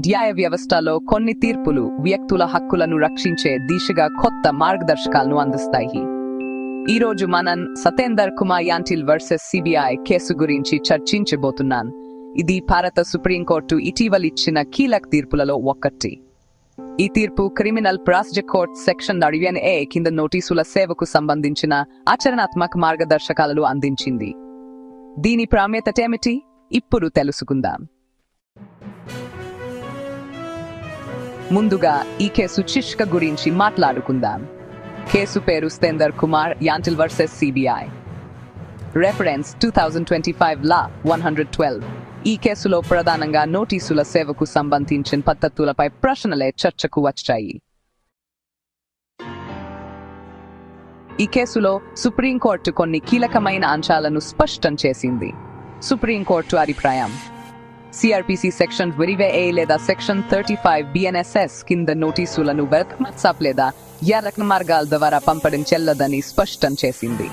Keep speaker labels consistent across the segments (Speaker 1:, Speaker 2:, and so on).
Speaker 1: న్యాయ వ్యవస్థలో కొన్ని తీర్పులు వ్యక్తుల హక్కులను రక్షించే దిశగా కొత్త మార్గదర్శకాలను అందిస్తాయి. ఈ రోజు మనం Satender Kumar Antil versus CBI case గురించి చర్చించబోతున్నాం. ఇది భారత సుప్రీంకోర్టు ఇటీవలిచ్చిన కీలక తీర్పులలో ఒకటి. ఈ తీర్పు criminal prosecution court section 60A కింద నోటీసుల సేవకు సంబంధించిన ఆచరణాత్మక మార్గదర్శకాలను అందించింది. దీని ప్రాముఖ్యత ఏమిటి? ఇప్పుడు తెలుసుకుందాం. ముందుగా ఈ కేసు శీర్షిక గురించి మాట్లాడుకుందాం. కేసు పేరు Satender Kumar Antil versus CBI. Reference 2025 లా 112. ఈ కేసులో ప్రధానంగా నోటీసుల సేవకు సంబంధించిన పద్ధతులపై ప్రశ్నలే చర్చకు వచ్చాయి. ఈ కేసులో సుప్రీంకోర్టు కొన్ని కీలకమైన అంశాలను స్పష్టం చేసింది. సుప్రీంకోర్టు అభిప్రాయం CRPC సెక్షన్ 20A లేదా సెక్షన్ 35 BNSS కింద నోటీసులను వాట్సాప్ లేదా ఇతర మార్గాల ద్వారా పంపడం చెల్లదని స్పష్టం చేసింది.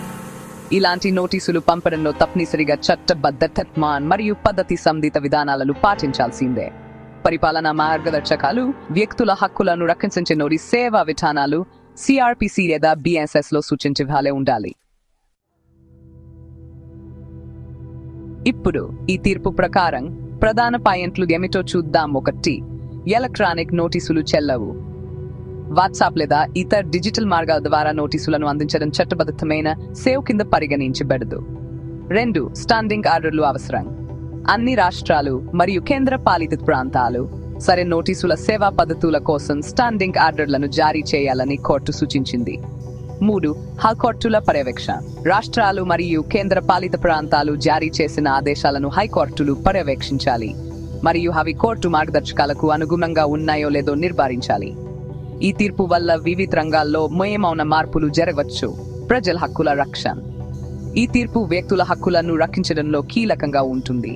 Speaker 1: ఇలాంటి నోటీసులు పంపడంలో తప్పనిసరిగా చట్టబద్ధత మరియు పద్ధతి సంబంధిత విధానాలను పాటించాల్సిందే. పరిపాలనా మార్గదర్శకాలు వ్యక్తుల హక్కులను రక్షించే నోటీసు సేవా విధానాలు CRPC లేదా BNSS లో సూచించే ఉండాలి. ఇప్పుడు ఈ తీర్పు ప్రకారం ప్రధాన పాయింట్లు ఏమిటో చూద్దాం. 1. ఎలక్ట్రానిక్ నోటీసులు చెల్లవు. వాట్సాప్ లేదా ఇతర డిజిటల్ మార్గాల ద్వారా నోటీసులను అందించడం చట్టబద్ధమైన సేవ కింద పరిగణించబడదు. 2. స్టాండింగ్ ఆర్డర్లు అవసరం. అన్ని రాష్ట్రాలు మరియు కేంద్ర పాలిత ప్రాంతాలు సరైన నోటీసుల సేవా పద్ధతుల కోసం స్టాండింగ్ ఆర్డర్లను జారీ చేయాలని కోర్టు సూచించింది. 3. హైకోర్టుల పర్యవేక్షణ. రాష్ట్రాలు మరియు కేంద్ర పాలిత ప్రాంతాలు జారీ చేసిన ఆదేశాలను హైకోర్టులు పర్యవేక్షించాలి మరియు అవి కోర్టు మార్గదర్శకాలకు అనుగుణంగా ఉన్నాయో లేదో నిర్ధారించాలి. ఈ తీర్పు వల్ల వివిధ రంగాల్లో మౌన మార్పులు జరగవచ్చు. ప్రజల హక్కుల రక్షణ. ఈ తీర్పు వ్యక్తుల హక్కులను రక్షించడంలో కీలకంగా ఉంటుంది.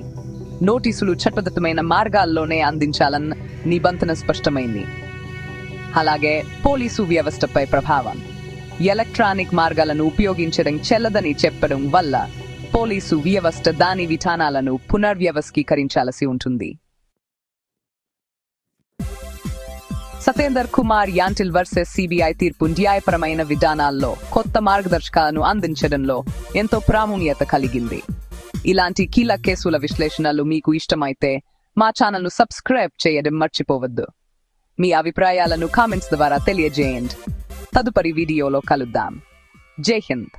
Speaker 1: నోటీసులు చట్టబద్ధమైన మార్గాల్లోనే అందించాలన్న నిబంధన స్పష్టమైంది. అలాగే పోలీసు వ్యవస్థపై ప్రభావం. ఎలక్ట్రానిక్ మార్గాలను ఉపయోగించడం చెల్లదని చెప్పడం వల్ల పోలీసు వ్యవస్థ దాని విధానాలను పునర్వ్యవస్థీకరించాల్సి ఉంటుంది. సతేందర్ కుమార్ యాంటిల్ వర్సెస్ సిబిఐ తీర్పు న్యాయపరమైన విధానాల్లో కొత్త మార్గదర్శకాలను అందించడంలో ఎంతో ప్రాముఖ్యత కలిగింది. ఇలాంటి కీలక కేసుల విశ్లేషణలు మీకు ఇష్టమైతే మా ఛానల్ను సబ్స్క్రైబ్ చేయడం మర్చిపోవద్దు. మీ అభిప్రాయాలను కామెంట్స్ ద్వారా తెలియజేయండి. తదుపరి వీడియోలో కలుద్దాం. జై హింద్.